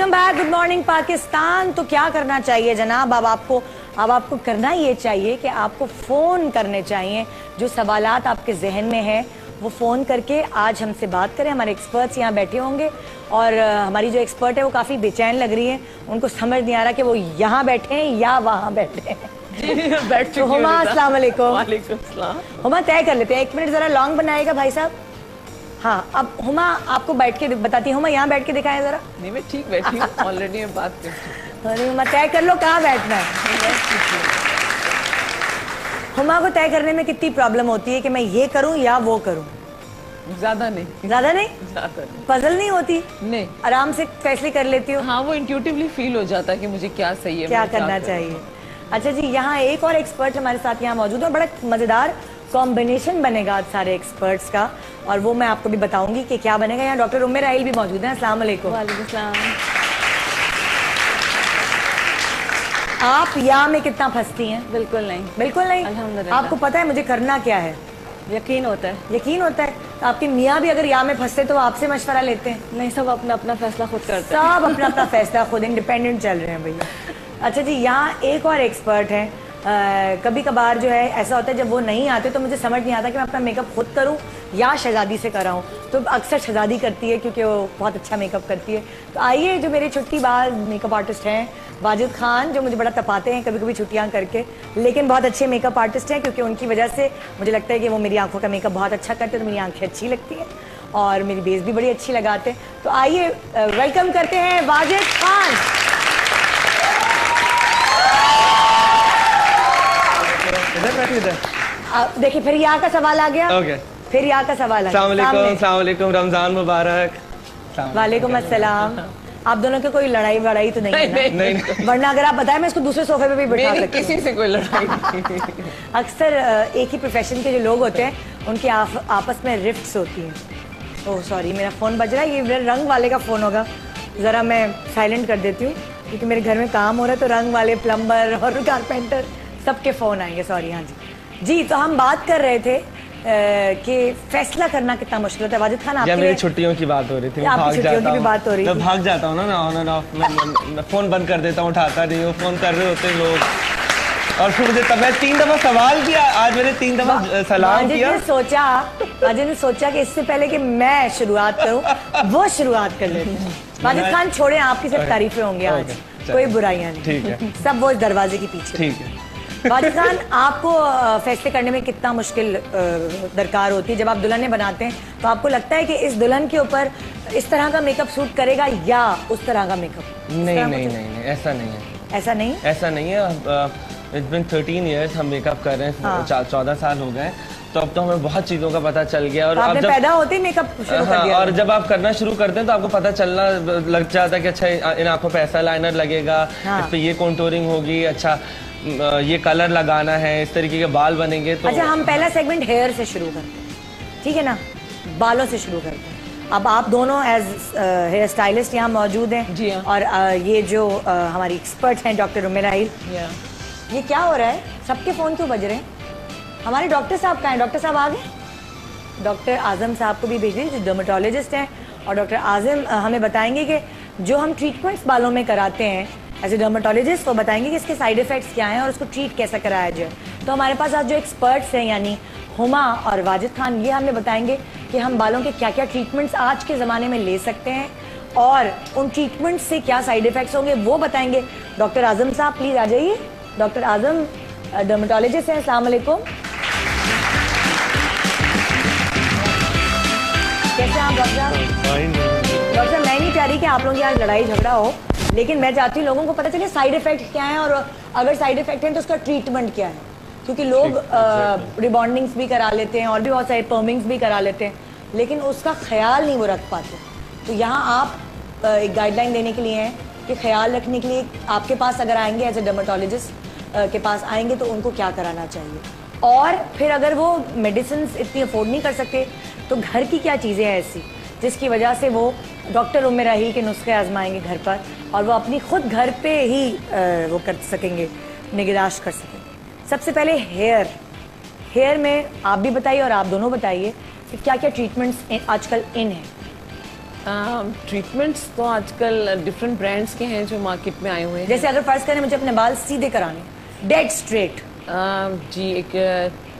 Welcome back, good morning Pakistan. तो क्या करना चाहिए जनाब, अब आपको करना ये चाहिए कि आपको फ़ोन करने चाहिए। जो सवालात आपके जहन में है वो फ़ोन करके आज हमसे बात करें। हमारे एक्सपर्ट्स यहाँ बैठे होंगे और हमारी जो एक्सपर्ट है वो काफ़ी बेचैन लग रही है। उनको समझ नहीं आ रहा कि वो यहाँ बैठे हैं या वहाँ बैठे हैं। बैठ चुकी हूं। हुमा, अस्सलाम वालेकुम। वालेकुम सलाम। हुमा, तय कर लेते हैं, 1 मिनट ज़रा लॉन्ग बनाएगा भाई साहब। हाँ, अब हुमा आपको बैठ के बताती हूँ। हुमा यहाँ बैठ के दिखाएं ज़रा। नहीं, मैं ठीक बैठी हूँ, ऑलरेडी मैं बात कर चुकी अरे हुमा, तय कर लो कहाँ बैठना है। हुमा को तय करने में कितनी प्रॉब्लम होती है कि मैं ये करूँ या वो करूँ? ज्यादा नहीं। ज्यादा नहीं? पजल नहीं होती? नहीं, आराम से फैसले कर लेती हो? हाँ, वो इंट्यूटिवली फील हो जाता है कि मुझे क्या सही है, क्या करना चाहिए। अच्छा जी, यहाँ एक और एक्सपर्ट हमारे साथ यहाँ मौजूद है। बड़ा मजेदार कॉम्बिनेशन बनेगा आज सारे एक्सपर्ट्स का, और वो मैं आपको भी बताऊंगी कि क्या बनेगा। यहाँ डॉक्टर उम्मे राहिल भी मौजूद है। अस्सलाम वालेकुम। वालेकुम सलाम। आप या में कितना फंसती हैं? बिल्कुल नहीं। बिल्कुल नहीं? अल्हम्दुलिल्लाह। आपको पता है मुझे करना क्या है? यकीन होता है। यकीन होता है? तो आपके मियाँ भी अगर या में फंसते तो आपसे मशवरा लेते हैं? नहीं, सब अपना अपना फैसला खुद करते हैं। सब अपना अपना फैसला खुद इंडिपेंडेंट चल रहे हैं भैया। अच्छा जी, यहाँ एक और एक्सपर्ट है। कभी कभार जो है ऐसा होता है जब वो नहीं आते तो मुझे समझ नहीं आता कि मैं अपना मेकअप खुद करूं या शहजादी से कराऊं। तो अक्सर शहजादी करती है क्योंकि वो बहुत अच्छा मेकअप करती है। तो आइए, जो मेरे छुट्टी बाद मेकअप आर्टिस्ट हैं वाजिद खान, जो मुझे बड़ा तपाते हैं कभी कभी छुट्टियां करके, लेकिन बहुत अच्छे मेकअप आर्टिस्ट हैं क्योंकि उनकी वजह से मुझे लगता है कि वो मेरी आंखों का मेकअप बहुत अच्छा करते हैं, तो मेरी आंखें अच्छी लगती हैं और मेरी बेस भी बड़ी अच्छी लगाते हैं। तो आइए वेलकम करते हैं वाजिद खान। देखिए, फिर यहाँ का सवाल आ गया। फिर यहाँ का सवाल आ गया। अस्सलाम वालेकुम, रमजान मुबारक। वालेकुम अस्सलाम। आप दोनों की कोई लड़ाई वड़ाई तो नहीं है ना? नहीं। वरना अगर आप बताएं मैं इसको दूसरे सोफे पे भी बिठा सकती हूँ। किसी से कोई लड़ाई नहीं। अक्सर एक ही प्रोफेशन के जो लोग होते हैं उनके आपस में रिफ्ट्स होती हैं। ओह सॉरी, मेरा फ़ोन बज रहा है। ये मेरे रंग वाले का फ़ोन होगा, ज़रा मैं साइलेंट कर देती हूँ क्योंकि मेरे घर में काम हो रहा है, तो रंग वाले, प्लम्बर और कारपेंटर सबके फ़ोन आएंगे। सॉरी। हाँ जी, तो हम बात कर रहे थे कि फैसला करना कितना मुश्किल होता है। वाजिद खान, आपकी मेरी छुट्टियों की बात हो रही थी, आपकी छुट्टियों की भी बात हो रही थी। मैं भाग जाता हूँ ना ऑन एंड ऑफ, मैं फोन बंद कर देता हूँ, उठाता नहीं हूँ, फोन कर रहे होते लोग, और फिर मुझे तब मैं 3 दफा सवाल किया, आज मैंने 3 दफा सलाम किया। वाजिद ने सोचा कि इससे पहले कि मैं शुरुआत करूँ वो शुरुआत कर लेते हैं। वाजिद खान छोड़े, आपकी सब तारीफें होंगी आज, कोई बुराइयां नहीं। ठीक है, सब वो दरवाजे के पीछे। ठीक है। वाजिद खान, आपको फैसले करने में कितना मुश्किल दरकार होती है जब आप दुल्हने बनाते हैं? तो आपको लगता है कि इस दुल्हन के ऊपर इस तरह का मेकअप सूट करेगा या उस तरह का मेकअप? नहीं, ऐसा नहीं है। ऐसा नहीं है। इट्स बीन 13 इयर्स हम मेकअप कर रहे हैं। 14 साल हो गए, तो अब तो हमें बहुत चीज़ों का पता चल गया। और आपने पैदा होते ही मेकअप शुरू कर दिया। और जब आप करना शुरू करते हैं तो आपको पता चलना लग जाता है कि अच्छा इन आंखों पे ऐसा लाइनर लगेगा, इस पे ये कॉन्टूरिंग होगी, अच्छा ये कलर लगाना है, इस तरीके के बाल बनेंगे। तो अच्छा, हम पहला सेगमेंट हेयर से शुरू करते हैं, ठीक है ना? बालों से शुरू करते हैं। अब आप दोनों एज हेयर स्टाइलिस्ट यहाँ मौजूद हैं जी हाँ। और ये जो हमारी एक्सपर्ट हैं डॉक्टर उम्मे राहिल, ये क्या हो रहा है? सबके फ़ोन क्यों बज रहे हैं? हमारे डॉक्टर साहब कहाँ हैं? डॉक्टर साहब आ गए? डॉक्टर आजम साहब को भी भेज दीजिए, जो डर्मेटोलॉजिस्ट हैं। और डॉक्टर आजम हमें बताएंगे कि जो हम ट्रीटमेंट्स बालों में कराते हैं एज ए डर्मेटोलॉजिस्ट, वो बताएंगे कि इसके साइड इफेक्ट्स क्या हैं और उसको ट्रीट कैसे कराया जाए। तो हमारे पास आज जो एक्सपर्ट्स हैं यानी हुमा और वाजिद खान, ये हमें बताएंगे कि हम बालों के क्या क्या ट्रीटमेंट्स आज के ज़माने में ले सकते हैं और उन ट्रीटमेंट्स से क्या साइड इफेक्ट्स होंगे वो बताएंगे। डॉक्टर आजम साहब प्लीज़ आ जाइए। डॉक्टर आजम डर्मेटोलॉजिस्ट हैं। अस्सलाम वालेकुम। कैसे आप डॉक्टर साहब? डॉक्टर साहब, मैं नहीं चाह रही कि आप लोगों की आज लड़ाई झगड़ा हो, लेकिन मैं चाहती हूँ लोगों को पता चले साइड इफेक्ट क्या है और अगर साइड इफेक्ट है तो उसका ट्रीटमेंट क्या है। क्योंकि लोग रिबॉन्डिंग्स भी करा लेते हैं और भी बहुत सारे पर्मिंग्स भी करा लेते हैं, लेकिन उसका ख्याल नहीं वो रख पाते। तो यहाँ आप एक गाइडलाइन देने के लिए हैं कि ख्याल रखने के लिए आपके पास अगर आएंगे एज ए डर्मेटोलॉजिस्ट के पास आएंगे तो उनको क्या कराना चाहिए, और फिर अगर वो मेडिसिन इतनी अफोर्ड नहीं कर सकते तो घर की क्या चीज़ें हैं ऐसी जिसकी वजह से वो डॉक्टर उम्मे राहिल के नुस्खे आजमाएंगे घर पर और वो अपनी खुद घर पे ही वो कर सकेंगे, निगराश कर सकेंगे। सबसे पहले हेयर में आप भी बताइए और आप दोनों बताइए कि क्या क्या ट्रीटमेंट्स आजकल इन है। ट्रीटमेंट्स तो आजकल डिफरेंट ब्रांड्स के हैं जो मार्केट में आए हुए हैं। जैसे अगर फर्ज करें मुझे अपने बाल सीधे कराने, डेड स्ट्रेट, जी एक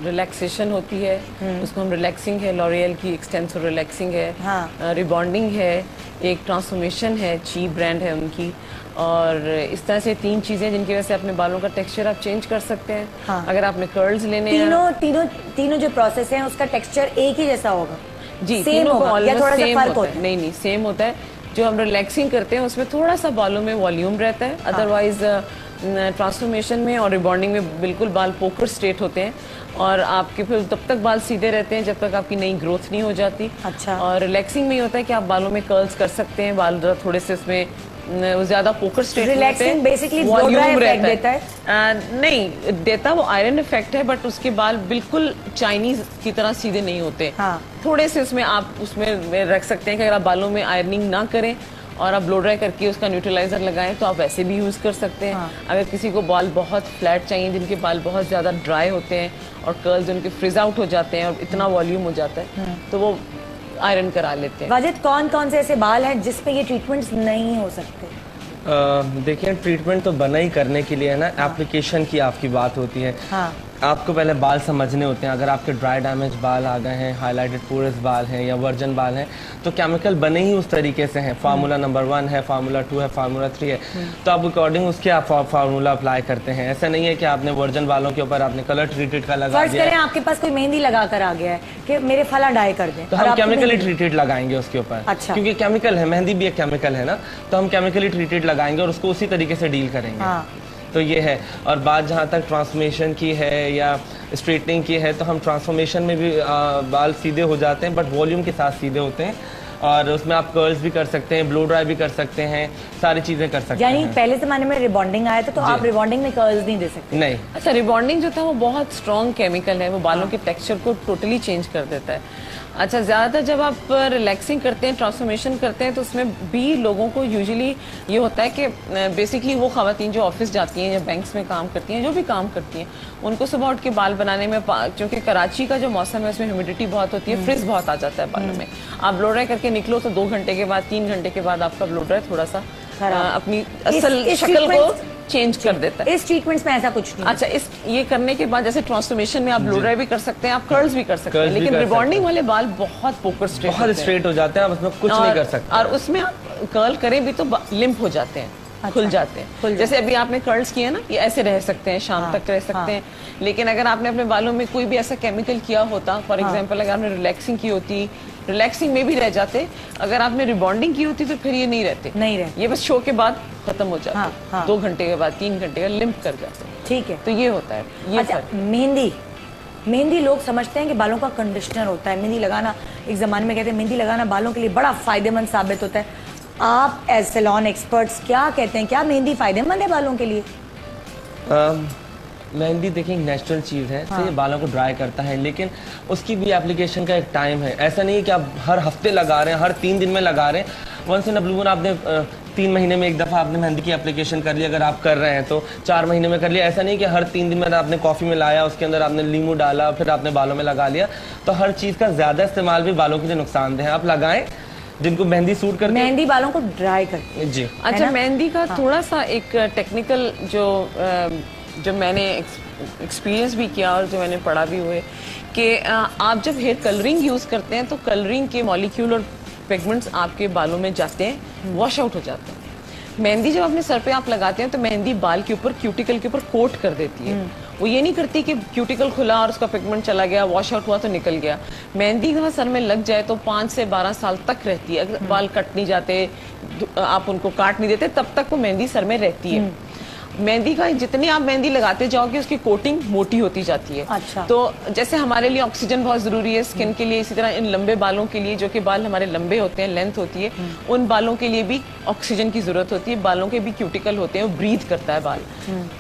रिलैक्सेशन होती है, उसको हम रिलैक्सिंग है, लॉरियल की एक्सटेंसिव रिलैक्सिंग है, हाँ। रिबॉन्डिंग है, एक ट्रांसफॉर्मेशन है, ची ब्रांड है उनकी, और इस तरह से 3 चीजें जिनकी वजह से अपने बालों का टेक्सचर आप चेंज कर सकते हैं। हाँ। अगर आपने कर्ल्स लेने तीनों जो प्रोसेस है उसका टेक्सचर एक ही जैसा होगा? जी, सेम तीनों को होगा या थोड़ा सा फर्क होता है? नहीं, सेम होता है। जो हम रिलैक्सिंग करते हैं उसमें थोड़ा सा बालों में वॉल्यूम रहता है, अदरवाइज ट्रांसफॉर्मेशन में और रिबॉन्डिंग में बिल्कुल बाल पोकर स्ट्रेट होते हैं, और आपके फिर तब तक बाल सीधे रहते हैं जब तक आपकी नई ग्रोथ नहीं हो जाती। अच्छा। और रिलैक्सिंग में ये होता है कि आप बालों में कर्ल्स कर सकते हैं, बाल थोड़े से उसमें ज्यादा poker straight relaxing basically blow dry effect देता है? नहीं देता, वो आयरन इफेक्ट है, बट उसके बाल बिल्कुल चाइनीज की तरह सीधे नहीं होते। हाँ। थोड़े से उसमें आप उसमें रख सकते हैं कि अगर आप बालों में आयरनिंग ना करें और आप ब्लो ड्राई करके उसका न्यूट्रलाइजर लगाएं तो आप वैसे भी यूज कर सकते हैं। हाँ। अगर किसी को बाल बहुत फ्लैट चाहिए, जिनके बाल बहुत ज्यादा ड्राई होते हैं और कर्ल्स उनके फ्रिज आउट हो जाते हैं और इतना वॉल्यूम हो जाता है, तो वो आयरन करा लेते हैं। वाजिद, कौन कौन से ऐसे बाल हैं जिसपे ये ट्रीटमेंट्स नहीं हो सकते? देखिए, ट्रीटमेंट तो बना ही करने के लिए है ना, एप्लीकेशन की आपकी बात होती है। हाँ। आपको पहले बाल समझने होते हैं। अगर आपके ड्राई डैमेज बाल आ गए हैं, हाईलाइटेड पोरस बाल हैं या वर्जन बाल हैं, तो केमिकल बने ही उस तरीके से हैं। फार्मूला नंबर 1 है, फार्मूला 2 है, फार्मूला 3 है, तो आप अकॉर्डिंग उसके आप फार्मूला अप्लाई करते हैं। ऐसा नहीं है कि आपने वर्जन बालों के ऊपर आपने कलर ट्रीटेड का लगा फर्ज करें आपके पास कोई मेहंदी लगा कर आ गया है कि मेरे फला डाई कर दें, तो हम केमिकली ट्रीटेड लगाएंगे उसके ऊपर। अच्छा। क्योंकि केमिकल है, मेहंदी भी एक केमिकल है ना, तो हम केमिकली ट्रीटेड लगाएंगे और उसको उसी तरीके से डील करेंगे। हाँ। तो ये है। और बात जहाँ तक ट्रांसफॉर्मेशन की है या स्ट्रेटनिंग की है, तो हम ट्रांसफॉर्मेशन में भी बाल सीधे हो जाते हैं, बट वॉल्यूम के साथ सीधे होते हैं, और उसमें आप कर्ल्स भी कर सकते हैं, ब्लो ड्राई भी कर सकते हैं, सारी चीजें कर सकते हैं। यानी पहले जमाने में रिबॉन्डिंग आया था, तो आप रिबॉन्डिंग में कर्ल्स नहीं दे सकते? नहीं। अच्छा, रिबॉन्डिंग जो था वो बहुत स्ट्रॉन्ग केमिकल है, वो बालों के टेक्सचर को टोटली चेंज कर देता है। अच्छा, ज्यादातर जब आप रिलैक्सिंग करते हैं, ट्रांसफॉर्मेशन करते हैं, तो उसमें भी लोगों को यूजुअली ये होता है कि बेसिकली वो खवातीन जो ऑफिस जाती हैं या बैंक्स में काम करती हैं, जो भी काम करती हैं, उनको सुबह उठ के बाल बनाने में, क्योंकि कराची का जो मौसम है उसमें ह्यूमिडिटी बहुत होती है, फ्रिज बहुत आ जाता है बालों में। आप ब्लो ड्राई करके निकलो तो 2 घंटे के बाद, 3 घंटे के बाद आपका ब्लो ड्राई थोड़ा सा अपनी असल शक्ल को चेंज कर देता है। इस ट्रीटमेंट्स में ऐसा कुछ नहीं। अच्छा, इस ये करने के बाद जैसे ट्रांसफॉर्मेशन में आप ब्लो ड्राई भी कर सकते हैं, आप कर्ल्स भी कर सकते हैं, लेकिन रिबॉन्डिंग वाले बाल बहुत पोकर स्ट्रेट, बहुत स्ट्रेट हो जाते हैं, आप उसमें कुछ नहीं कर सकते। और उसमें आप कर्ल करें भी तो लिम्प हो जाते हैं। अच्छा, खुल जाते हैं। जैसे अभी आपने कर्ल्स किए ना, ये ऐसे रह सकते हैं, शाम तक रह सकते हैं, लेकिन अगर आपने अपने बालों में कोई भी ऐसा केमिकल किया होता, फॉर एग्जांपल अगर आपने रिलैक्सिंग की होती, रिलैक्सिंग में भी रह जाते, अगर आपने रिबॉन्डिंग की होती तो फिर ये नहीं रहते, ये बस शो के बाद खत्म हो जाते, 2 घंटे के बाद, 3 घंटे का लिम्प कर जाते हैं। ठीक है, तो ये होता है। ये अच्छा, मेहंदी लोग समझते हैं कि बालों का कंडीशनर होता है। मेहंदी लगाना, एक जमाने में कहते हैं मेहंदी लगाना बालों के लिए बड़ा फायदेमंद साबित होता है। आप एज सैलून एक्सपर्ट्स क्या कहते हैं, क्या मेहंदी फायदेमंद है बालों के लिए? मेहंदी देखिए नेचुरल चीज़ है, तो ये बालों को ड्राई करता है, लेकिन उसकी भी एप्लीकेशन का एक टाइम है। ऐसा नहीं है कि आप हर हफ्ते लगा रहे हैं, हर 3 दिन में लगा रहे हैं। Once in a blue moon आपने 3 महीने में एक दफ़ा आपने मेहंदी की एप्लीकेशन कर ली, अगर आप कर रहे हैं तो 4 महीने में कर लिया। ऐसा नहीं कि हर 3 दिन में आपने कॉफ़ी में लाया, उसके अंदर आपने लीमू डाला, फिर आपने बालों में लगा लिया। तो हर चीज़ का ज़्यादा इस्तेमाल भी बालों के लिए नुकसानदेह है। आप लगाएं जिनको मेहंदी सूट करती है। मेहंदी बालों को ड्राई करती है। जी। अच्छा, मेहंदी का थोड़ा सा एक टेक्निकल जो मैंने एक्सपीरियंस भी किया और जो मैंने पढ़ा भी हुए, कि आप जब हेयर कलरिंग यूज करते हैं तो कलरिंग के मॉलिक्यूल और पिगमेंट्स आपके बालों में जाते हैं, वॉश आउट हो जाते हैं। मेहंदी जब अपने सर पे आप लगाते हैं तो मेहंदी बाल के ऊपर, क्यूटिकल के ऊपर कोट कर देती है। वो ये नहीं करती कि क्यूटिकल खुला और उसका पिगमेंट चला गया, वॉश आउट हुआ तो निकल गया। मेहंदी अगर सर में लग जाए तो 5 से 12 साल तक रहती है। अगर बाल कट नहीं जाते, आप उनको काट नहीं देते, तब तक वो मेहंदी सर में रहती है। मेहंदी का जितनी आप मेहंदी लगाते जाओगे उसकी कोटिंग मोटी होती जाती है। अच्छा। तो जैसे हमारे लिए ऑक्सीजन बहुत जरूरी है स्किन के लिए, इसी तरह इन लंबे बालों के लिए, जो कि बाल हमारे लंबे होते हैं, लेंथ होती है, उन बालों के लिए भी ऑक्सीजन की जरूरत होती है। बालों के भी क्यूटिकल होते हैं, वो ब्रीथ करता है बाल।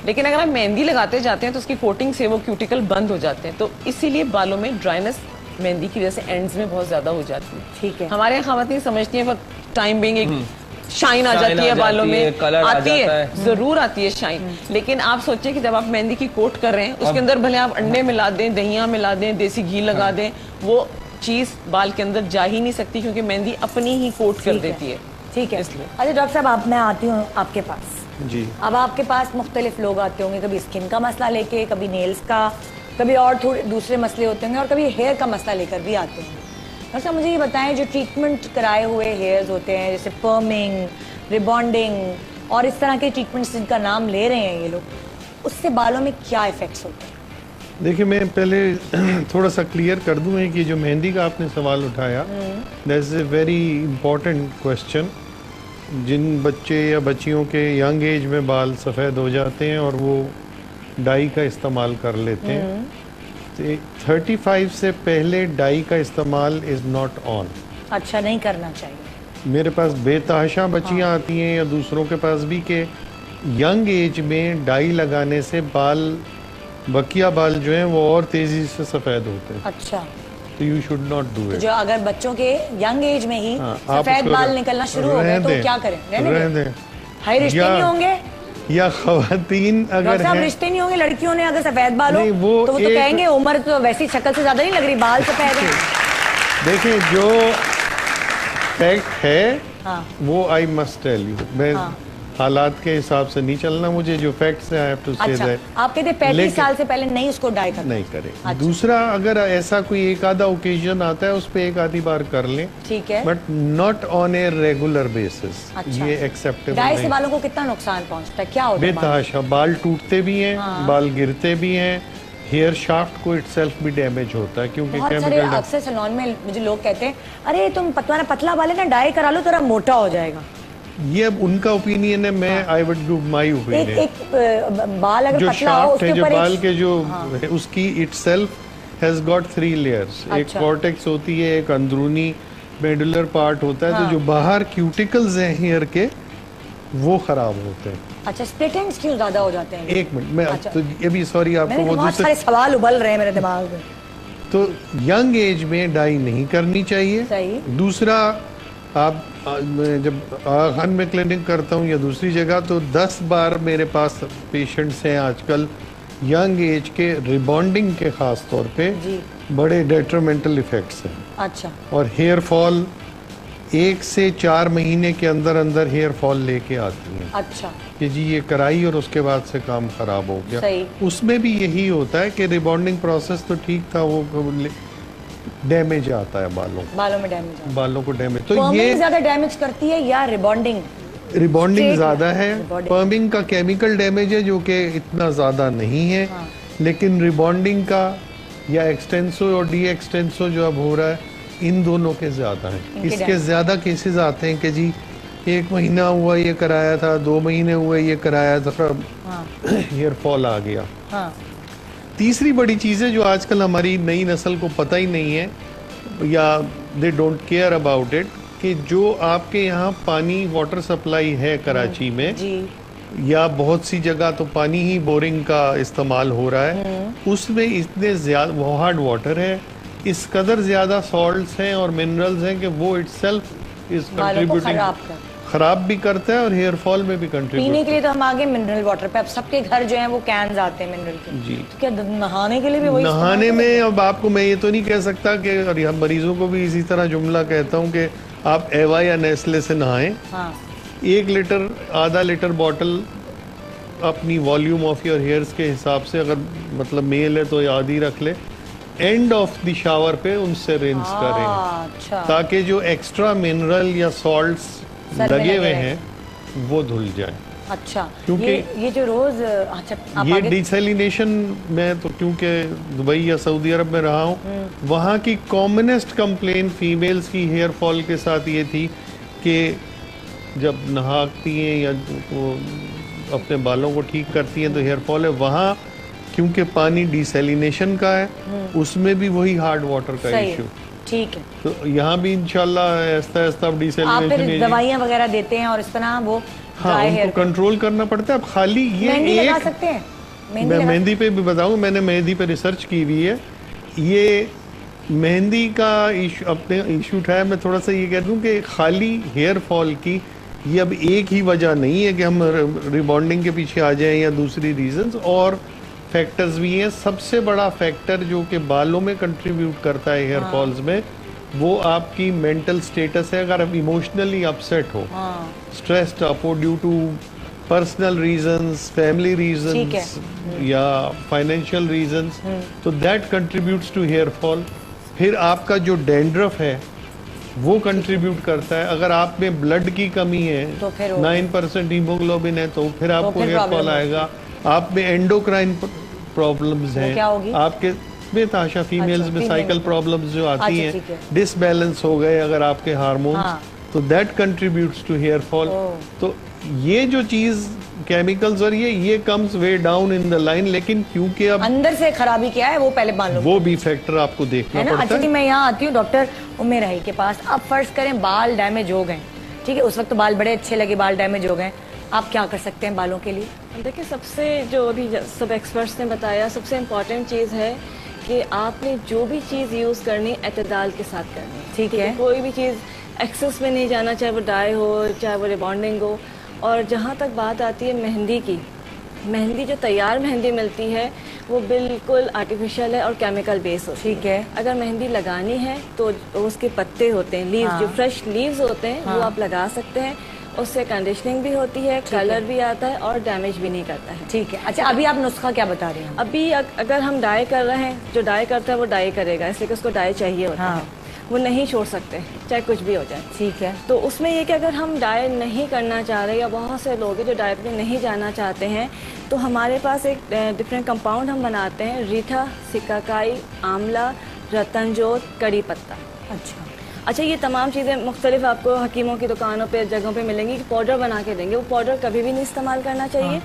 लेकिन अगर आप मेहंदी लगाते जाते हैं तो उसकी कोटिंग से वो क्यूटिकल बंद हो जाते हैं, तो इसीलिए बालों में ड्राइनेस मेहंदी की वजह से एंड्स में बहुत ज्यादा हो जाती है। ठीक है। हमारे यहाँ खवातीन समझती है पर टाइम बिंग एक शाइन आ जाती है बालों में, कलर आती है, जरूर आती है शाइन। लेकिन आप सोचिए कि जब आप मेहंदी की कोट कर रहे हैं, उसके अंदर भले आप अंडे मिला दें, दहिया मिला दें, देसी घी लगा दें, वो चीज बाल के अंदर जा ही नहीं सकती, क्योंकि मेहंदी अपनी ही कोट कर देती है। ठीक है, इसलिए। अच्छा डॉक्टर साहब, मैं आती हूँ आपके पास जी। अब आपके पास मुख्तलिफ लोग आते होंगे, कभी स्किन का मसला लेके, कभी नेल्स का, कभी और थोड़े दूसरे मसले होते होंगे, और कभी हेयर का मसला लेकर भी आते होंगे। डॉक्टर साहब मुझे ये बताएं, जो ट्रीटमेंट कराए हुए हेयर्स होते हैं, जैसे पर्मिंग, रिबॉन्डिंग और इस तरह के ट्रीटमेंट्स जिनका नाम ले रहे हैं ये लोग, उससे बालों में क्या इफेक्ट्स होते हैं? देखिए, मैं पहले थोड़ा सा क्लियर कर दूं है कि जो मेहंदी का आपने सवाल उठाया, that is a very important question. जिन बच्चे या बच्चियों के यंग एज में बाल सफ़ेद हो जाते हैं और वो डाई का इस्तेमाल कर लेते हैं, तो 35 से पहले डाई का इस्तेमाल इज़ नॉट ऑन। अच्छा, नहीं करना चाहिए। मेरे पास बेतहाशा बच्चियाँ आती हैं या दूसरों के पास भी कि यंग एज में डाई लगाने से बाल, बकिया बाल जो हैं वो और तेज़ी से सफ़ेद होते हैं। अच्छा, तो you should not do it. जो अगर बच्चों के यंग एज में ही आप सफेद उसको बाल निकलना शुरू हो गए तो क्या करें? रहने दें? हाई रिश्ते नहीं होंगे या खवातीन अगर हैं, रिश्ते नहीं होंगे लड़कियों ने अगर सफेद बाल हो तो वो तो कहेंगे उम्र तो वैसी शक्ल से ज्यादा नहीं लग रही, बाल सफेद है। देखिए, जो फैक्ट है वो आई मस्ट टेल यू, मैं हालात के हिसाब से नहीं चलना, मुझे जो फैक्ट्स है I have to say that. आप कहते 35 साल से पहले नहीं उसको डाई करना, नहीं करें। अच्छा। दूसरा, अगर ऐसा कोई एक आधा ओकेजन आता है उस पे एक आधी बार कर लें, ठीक है, but not on a regular basis. अच्छा। ये एक्सेप्टेबल डाई नहीं। से बालों को कितना नुकसान पहुंचता है, क्या होता है? बेतहाशा बाल टूटते भी हैं, बाल गिरते भी हैं, हेयर शाफ्ट को इटसेल्फ भी डैमेज होता है, क्योंकि बहुत सारे अक्सर सैलून में मुझे लोग कहते हैं, अरे तुम पतला बाल है ना, डाई करा लो, तेरा मोटा हो जाएगा। ये अब उनका ओपिनियन है, मैं I would give my opinion. एक बाल अगर जो पतला हो शाफ्ट उसके है, जो ऊपर बाल के जो है, उसकी इटसेल्फ हैज गॉट 3 लेयर्स। एक कॉर्टेक्स होती है, एक अंदरूनी मेडुलर पार्ट होता है, तो जो बाहर क्यूटिकल्स हैं हेयर के वो खराब होते हैं। अच्छा, स्प्लिट एंड्स क्यों ज्यादा हो जाते हैं? एक मिनट, मैं तो ये भी सॉरी आपको वो बहुत सारे सवाल उबल रहे हैं मेरे दिमाग में। तो यंग एज में डाई नहीं करनी चाहिए। सही। दूसरा, आप जब खान में क्लिनिक करता हूँ या दूसरी जगह, तो 10 बार मेरे पास पेशेंट्स हैं आजकल यंग एज के, रिबॉन्डिंग के खास तौर पे बड़े डेट्रीमेंटल इफेक्ट्स हैं। अच्छा। और हेयर फॉल 1 से 4 महीने के अंदर अंदर हेयर फॉल लेके आती हैं। अच्छा, कि जी ये कराई और उसके बाद से काम खराब हो गया। सही। उसमें भी यही होता है कि रिबॉन्डिंग प्रोसेस तो ठीक था, वो डैमेज आता है बालों में डैमेज, बालों को डैमेज। तो ये ज्यादा डैमेज करती है या रिबॉन्डिंग? रिबॉन्डिंग ज्यादा है। पर्मिंग का केमिकल डैमेज है जो कि इतना ज्यादा नहीं है, लेकिन रिबॉन्डिंग का या एक्सटेंसो और डी एक्सटेंसो जो अब हो रहा है, इन दोनों के ज्यादा है। इसके ज्यादा केसेस आते हैं कि जी 1 महीना हुआ ये कराया था, 2 महीने हुए ये कराया था, हेयर फॉल आ गया। तीसरी बड़ी चीज़ है जो आजकल हमारी नई नस्ल को पता ही नहीं है या they don't care about it, कि जो आपके यहाँ पानी वाटर सप्लाई है कराची में जी, या बहुत सी जगह तो पानी ही बोरिंग का इस्तेमाल हो रहा है, उसमें इतने ज्यादा हार्ड वाटर है, इस कदर ज्यादा सॉल्ट्स हैं और मिनरल्स हैं कि वो इटसेल्फ इज कंट्रीब्यूटिंग, खराब भी करता है और हेयर फॉल में भी कंट्रीब्यूट। पीने के लिए तो हम आगे मिनरल वाटर पे, अब सबके घर जो है वो कैंस आते हैं मिनरल के। जी। तो क्या नहाने के लिए भी वही? नहाने में अब आपको मैं ये तो नहीं कह सकता कि, और हम मरीजों को भी इसी तरह जुमला कहता हूँ कि आप एवा या नेस्ले से नहाएं। 1 लीटर, आधा लीटर बॉटल अपनी वॉल्यूम ऑफ योर हेयर्स के हिसाब से, अगर मतलब मेल है तो याद ही रख ले, एंड ऑफ द शावर पे उनसे रिंस करें। अच्छा। ताकि जो एक्स्ट्रा मिनरल या सॉल्ट्स लगे हुए हैं वो धुल जाए। अच्छा, क्योंकि ये जो रोज, अच्छा, ये डिसैलिनेशन में तो क्योंकि दुबई या सऊदी अरब में रहा हूँ, वहाँ की कॉमनेस्ट कंप्लेन फीमेल्स की हेयर फॉल के साथ ये थी कि जब नहाती हैं या वो अपने बालों को ठीक करती हैं तो हेयर फॉल है। वहाँ क्योंकि पानी डिसैलिनेशन का है, उसमें भी वही हार्ड वाटर का इश्यू। ठीक है, तो यहाँ भी इंशाल्लाह ऐसा अब डिसैलिनेशन, दवाइयाँ वगैरह देते हैं और इस तरह वो उनको कंट्रोल करना पड़ता है। अब खाली ये एक लगा सकते हैं, मैं मेहंदी पे भी बताऊँ, मैंने मेहंदी पे रिसर्च की हुई है। ये मेहंदी का इशू, अपने इशू उठाया, मैं थोड़ा सा ये कह दूँ कि खाली हेयर फॉल की ये अब एक ही वजह नहीं है कि हम रिबॉन्डिंग के पीछे आ जाएं या दूसरी रीजंस, और फैक्टर्स भी हैं। सबसे बड़ा फैक्टर जो कि बालों में कंट्रीब्यूट करता है हेयर फॉल्स में, वो आपकी मेंटल स्टेटस है। अगर आप इमोशनली अपसेट हो, स्ट्रेस्ड अप हो due to personal reasons, family reasons या फाइनेंशियल रीजंस, तो that contributes to hair fall. फिर आपका जो डैंड्रफ है वो कंट्रीब्यूट करता है। अगर आप में ब्लड की कमी है, तो 9% हीमोग्लोबिन है, तो फिर आपको हेयर फॉल आएगा। आप में एंडोक्राइन प्रॉब्लम्स हैं, आपके में ताशा फीमेल्स में साइकिल प्रॉब्लम्स जो आती हैं, डिसबैलेंस हो गए अगर आपके हार्मोन्स, तो that contributes to hair fall. तो ये जो चीज केमिकल्स और ये comes way down in the line, लेकिन क्योंकि अब अंदर से खराबी क्या है वो पहले मान लो, वो भी फैक्टर आपको देखना पड़ता है। अच्छा जी, मैं यहाँ आती हूँ डॉक्टर उम्मे राही के पास। अब फर्ज करें बाल डैमेज हो गए, ठीक है, उस वक्त तो बाल बड़े अच्छे लगे, बाल डैमेज हो गए, आप क्या कर सकते हैं बालों के लिए? देखिए, सबसे जो अभी सब एक्सपर्ट्स ने बताया, सबसे इम्पोर्टेंट चीज़ है कि आपने जो भी चीज़ यूज़ करनी एतदाल के साथ करनी, ठीक है। कोई भी चीज़ एक्सेस में नहीं जाना, चाहे वो डाई हो चाहे वो रिबॉन्डिंग हो। और जहाँ तक बात आती है मेहंदी की, मेहंदी जो तैयार मेहंदी मिलती है वो बिल्कुल आर्टिफिशियल है और केमिकल बेस होती है, ठीक है। अगर मेहंदी लगानी है तो उसके पत्ते होते हैं, लीव्स, जो फ्रेश लीव्स होते हैं वो आप लगा सकते हैं। उससे कंडीशनिंग भी होती है, कलर भी आता है और डैमेज भी नहीं करता है। ठीक है। अच्छा, अभी आप नुस्खा क्या बता रहे हैं? अभी अगर हम डाई कर रहे हैं, जो डाई करता है वो डाई करेगा, इसलिए कि उसको डाई चाहिए होता है, वो नहीं छोड़ सकते चाहे कुछ भी हो जाए, ठीक है। तो उसमें ये कि अगर हम डाई नहीं करना चाह रहे, या बहुत से लोग जो डाई पे नहीं जाना चाहते हैं, तो हमारे पास एक डिफरेंट कंपाउंड हम बनाते हैं, रीठा, सिकाकाई, आंवला, रतनजोत, कड़ी पत्ता। अच्छा, ये तमाम चीज़ें मुख्तलिफ आपको हकीमों की दुकानों पे, जगहों पे मिलेंगी कि पाउडर बना के देंगे। वो पाउडर कभी भी नहीं इस्तेमाल करना चाहिए,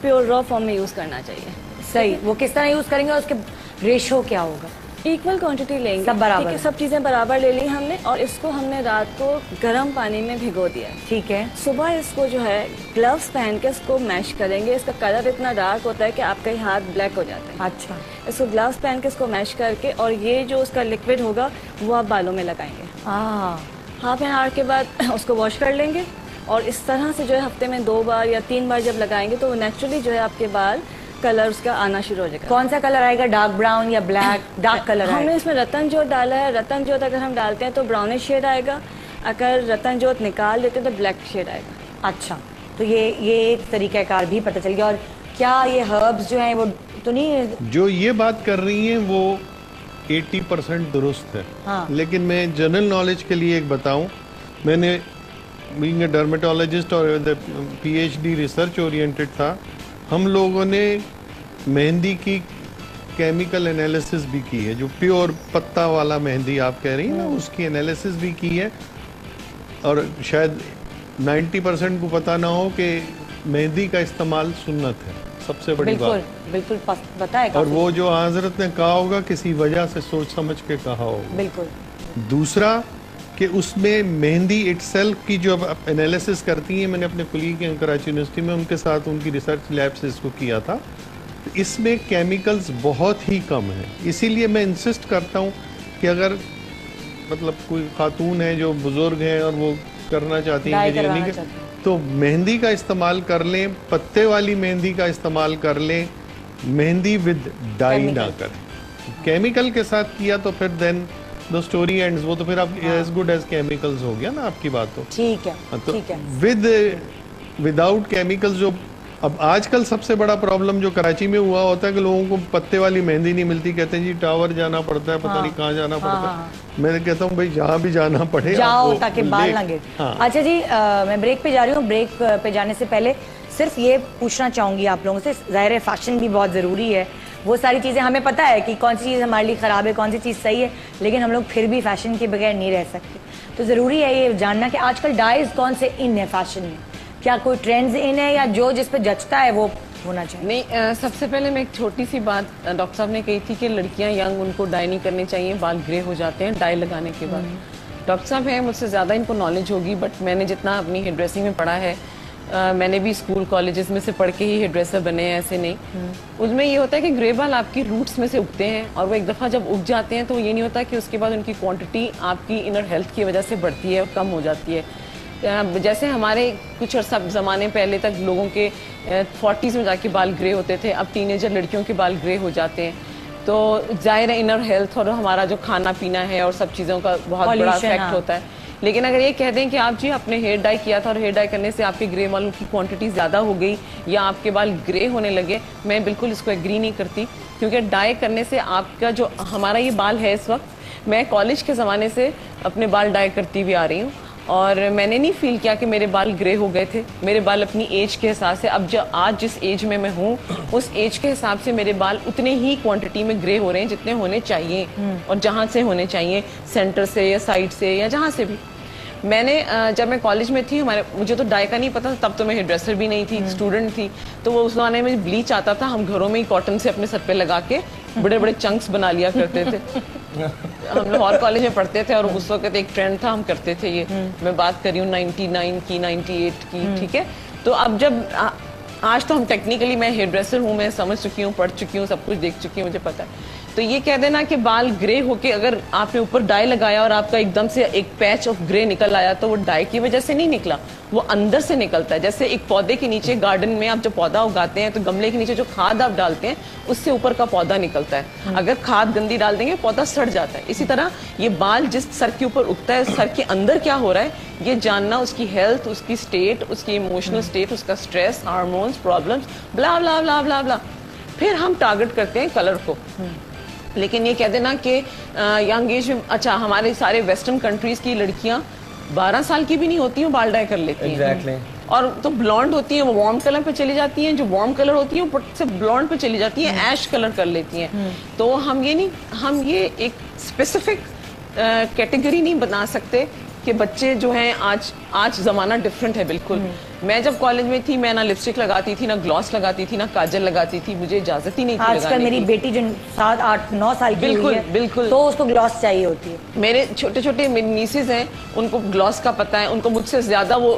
प्योर रॉ फॉर्म में यूज़ करना चाहिए। सही, वो किस तरह यूज़ करेंगे और उसके रेशो क्या होगा? इक्वल क्वांटिटी लेंगे, सब बराबर, ठीक है, सब चीज़ें बराबर ले ली हमने, और इसको हमने रात को गर्म पानी में भिगो दिया, ठीक है। सुबह इसको जो है ग्लव्स पहन के इसको मैश करेंगे। इसका कलर इतना डार्क होता है कि आपके हाथ ब्लैक हो जाते हैं। अच्छा, इसको ग्लव्स पहन के इसको मैश करके, और ये जो उसका लिक्विड होगा वो आप बालों में लगाएंगे। हाफ एन आवर के बाद उसको वॉश कर लेंगे, और इस तरह से जो है हफ्ते में 2 बार या 3 बार जब लगाएंगे तो नेचुरली जो है आपके बाल कलर उसका आना शुरू हो जाएगा। कौन सा कलर आएगा, डार्क ब्राउन या ब्लैक? डार्क कलर हमने इसमें रतनजोत डाला है। रतनजोत अगर हम डालते हैं तो ब्राउनिश शेड आएगा, अगर रतनजोत निकाल देते हैं तो ब्लैक शेड आएगा। अच्छा, तो ये एक तरीकाकार भी पता चल गया। और क्या ये हर्ब्स जो हैं वो तो नहीं, जो ये बात कर रही हैं वो 80% दुरुस्त है, लेकिन मैं जनरल नॉलेज के लिए एक बताऊं, मैंने बीइंग अ डर्मेटोलॉजिस्ट और PhD रिसर्च ओरिएंटेड था, हम लोगों ने मेहंदी की केमिकल एनालिसिस भी की है। जो प्योर पत्ता वाला मेहंदी आप कह रही हैं ना, उसकी एनालिसिस भी की है, और शायद 90% को पता ना हो कि मेहंदी का इस्तेमाल सुन्नत है, सबसे बड़ी बात। बिल्कुल पता है। और वो जो हजरत ने कहा होगा किसी वजह से सोच समझ के कहा होगा। बिल्कुल। दूसरा कि उसमें मेहंदी इटसेल्फ की जो एनालिसिस करती हैं, मैंने अपने कुलीग हैं कराची यूनिवर्सिटी में, उनके साथ उनकी रिसर्च लैब से इसको किया था, इसमें केमिकल्स बहुत ही कम है। इसीलिए मैं इंसिस्ट करता हूँ कि अगर मतलब कोई खातून है जो बुजुर्ग हैं और वो करना चाहती हैं तो मेहंदी का इस्तेमाल कर लें, पत्ते वाली मेहंदी का इस्तेमाल कर लें, मेहंदी विद डाई ना करें। केमिकल के साथ किया तो फिर देन द स्टोरी एंड्स, वो तो फिर आप एज गुड एज केमिकल्स हो गया ना आपकी बात। तो ठीक है, तो ठीक है। विदाउट केमिकल्स, जो अब आजकल सबसे बड़ा प्रॉब्लम जो कराची में हुआ होता है कि लोगों को पत्ते वाली मेहंदी नहीं मिलती, कहते हैं जी टावर जाना पड़ता है, पता नहीं कहाँ जाना पड़ता है। मैं कहता हूँ भाई जहाँ भी जाना पड़े जाओ ताकि बाल ना गिरे। अच्छा जी, मैं ब्रेक पे जा रही हूँ। ब्रेक पे जाने से पहले सिर्फ ये पूछना चाहूंगी आप लोगों से, जाहिर है फैशन भी बहुत जरूरी है, वो सारी चीज़ें हमें पता है कि कौन सी चीज़ हमारे लिए ख़राब है, कौन सी चीज़ सही है, लेकिन हम लोग फिर भी फैशन के बगैर नहीं रह सकते। तो ज़रूरी है ये जानना कि आजकल डाइज कौन से इन है फैशन में, क्या कोई ट्रेंड्स इन है या जो जिस पे जचता है वो होना चाहिए? नहीं, सबसे पहले मैं एक छोटी सी बात डॉक्टर साहब ने कही थी कि लड़कियां यंग, उनको डाई नहीं करनी चाहिए, बाल ग्रे हो जाते हैं डाई लगाने के बाद। डॉक्टर साहब हैं, मुझसे ज़्यादा इनको नॉलेज होगी, बट मैंने जितना अपनी हेयर ड्रेसिंग में पढ़ा है, मैंने भी स्कूल कॉलेजेस में से पढ़ के ही हेयर ड्रेसर बने हैं, ऐसे नहीं। उसमें ये होता है कि ग्रे बाल आपकी रूट्स में से उगते हैं, और वो एक दफ़ा जब उग जाते हैं तो ये नहीं होता कि उसके बाद उनकी क्वांटिटी आपकी इनर हेल्थ की वजह से बढ़ती है और कम हो जाती है। जैसे हमारे कुछ अर्सा ज़माने पहले तक लोगों के 40s में जाके बाल ग्रे होते थे, अब टीनेजर लड़कियों के बाल ग्रे हो जाते हैं। तो जाहिर है इनर हेल्थ और हमारा जो खाना पीना है और सब चीज़ों का बहुत बड़ा इफेक्ट होता है। लेकिन अगर ये कह दें कि आप जी आपने हेयर डाई किया था और हेयर डाई करने से आपके ग्रे बालों की क्वांटिटी ज़्यादा हो गई या आपके बाल ग्रे होने लगे, मैं बिल्कुल इसको एग्री नहीं करती, क्योंकि डाई करने से आपका जो हमारा ये बाल है इस वक्त, मैं कॉलेज के ज़माने से अपने बाल डाई करती भी आ रही हूँ और मैंने नहीं फील किया कि मेरे बाल ग्रे हो गए थे। मेरे बाल अपनी एज के हिसाब से, अब जो आज जिस एज में मैं हूँ उस एज के हिसाब से मेरे बाल उतने ही क्वांटिटी में ग्रे हो रहे हैं जितने होने चाहिए और जहाँ से होने चाहिए, सेंटर से या साइड से या जहाँ से भी। मैंने जब मैं कॉलेज में थी, मुझे तो डाई का नहीं पता, तब तो मैं हेयर ड्रेसर भी नहीं थी, स्टूडेंट थी, तो वो उस जमाने में ब्लीच आता था, हम घरों में ही कॉटन से अपने सर पे लगा के बड़े बड़े चंक्स बना लिया करते थे। हम लाहौर कॉलेज में पढ़ते थे और उस वक्त एक ट्रेंड था, हम करते थे ये। मैं बात कर रही हूँ 99 की, 98 की, ठीक है। तो अब जब आज तो हम टेक्निकली, मैं हेयर ड्रेसर हूँ, मैं समझ चुकी हूँ, पढ़ चुकी हूँ, सब कुछ देख चुकी हूँ, मुझे पता है। तो ये कह देना कि बाल ग्रे होके अगर आपने ऊपर डाई लगाया और आपका एकदम से एक पैच ऑफ ग्रे निकल आया, तो वो डाई की वजह से नहीं निकला, वो अंदर से निकलता है। जैसे एक पौधे के नीचे, गार्डन में आप जब पौधा उगाते हैं तो गमले के नीचे जो खाद आप डालते हैं उससे ऊपर का पौधा निकलता है। अगर खाद गंदी डाल देंगे पौधा सड़ जाता है। इसी तरह ये बाल जिस सर के ऊपर उगता है, सर के अंदर क्या हो रहा है ये जानना, उसकी हेल्थ, उसकी स्टेट, उसकी इमोशनल स्टेट, उसका स्ट्रेस, हार्मोन्स, प्रॉब्लम्स, ब्ला ब्ला ब्ला ब्ला ब्ला। फिर हम टारगेट करते हैं कलर को। लेकिन ये कह देना कि यंग एज में, अच्छा हमारे सारे वेस्टर्न कंट्रीज की लड़कियां 12 साल की भी नहीं होती हैं, बाल डाई कर लेती हैं। और तो ब्लॉन्ड होती हैं, वो वार्म कलर पे चली जाती हैं, जो वार्म कलर होती हैं वो से ब्लॉन्ड पे चली जाती हैं, ऐश कलर कर लेती हैं। तो हम ये एक स्पेसिफिक कैटेगरी नहीं बना सकते कि बच्चे जो हैं, आज जमाना डिफरेंट है बिल्कुल। मैं जब कॉलेज में थी, मैं ना लिपस्टिक लगाती थी, ना ग्लॉस लगाती थी, ना काजल लगाती थी, मुझे इजाजत ही नहीं थी। आजकल मेरी बेटी जो 7, 8, 9 साल की हुई है, बिल्कुल, तो उसको ग्लॉस चाहिए होती है। मेरे छोटे मेरी नीसेज हैं, उनको ग्लॉस का पता है, उनको मुझसे ज्यादा वो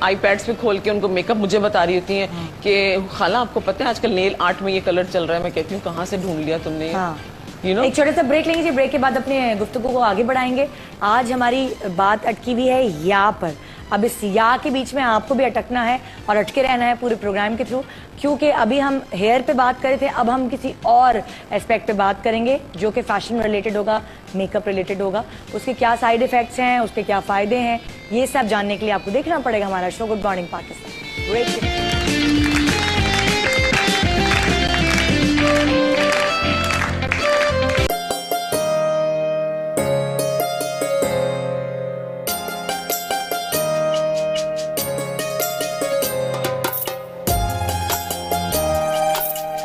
आईपैड्स पे खोल के उनको मेकअप मुझे बता रही होती हैं कि खाला आपको पता है आजकल नेल आर्ट में ये कलर चल रहा है। मैं कहती हूँ कहाँ से ढूंढ लिया तुमने? एक छोटा सा ब्रेक लेंगे, ब्रेक के बाद अपने गुफ्तगू को आगे बढ़ाएंगे। आज हमारी बात अटकी हुई है या पर। अब इस या के बीच में आपको भी अटकना है और अटके रहना है पूरे प्रोग्राम के थ्रू, क्योंकि अभी हम हेयर पे बात कर रहे थे, अब हम किसी और एस्पेक्ट पे बात करेंगे जो कि फैशन रिलेटेड होगा, मेकअप रिलेटेड होगा। उसके क्या साइड इफेक्ट्स हैं, उसके क्या फायदे हैं, ये सब जानने के लिए आपको देखना पड़ेगा हमारा शो गुड मॉर्निंग पाकिस्तान।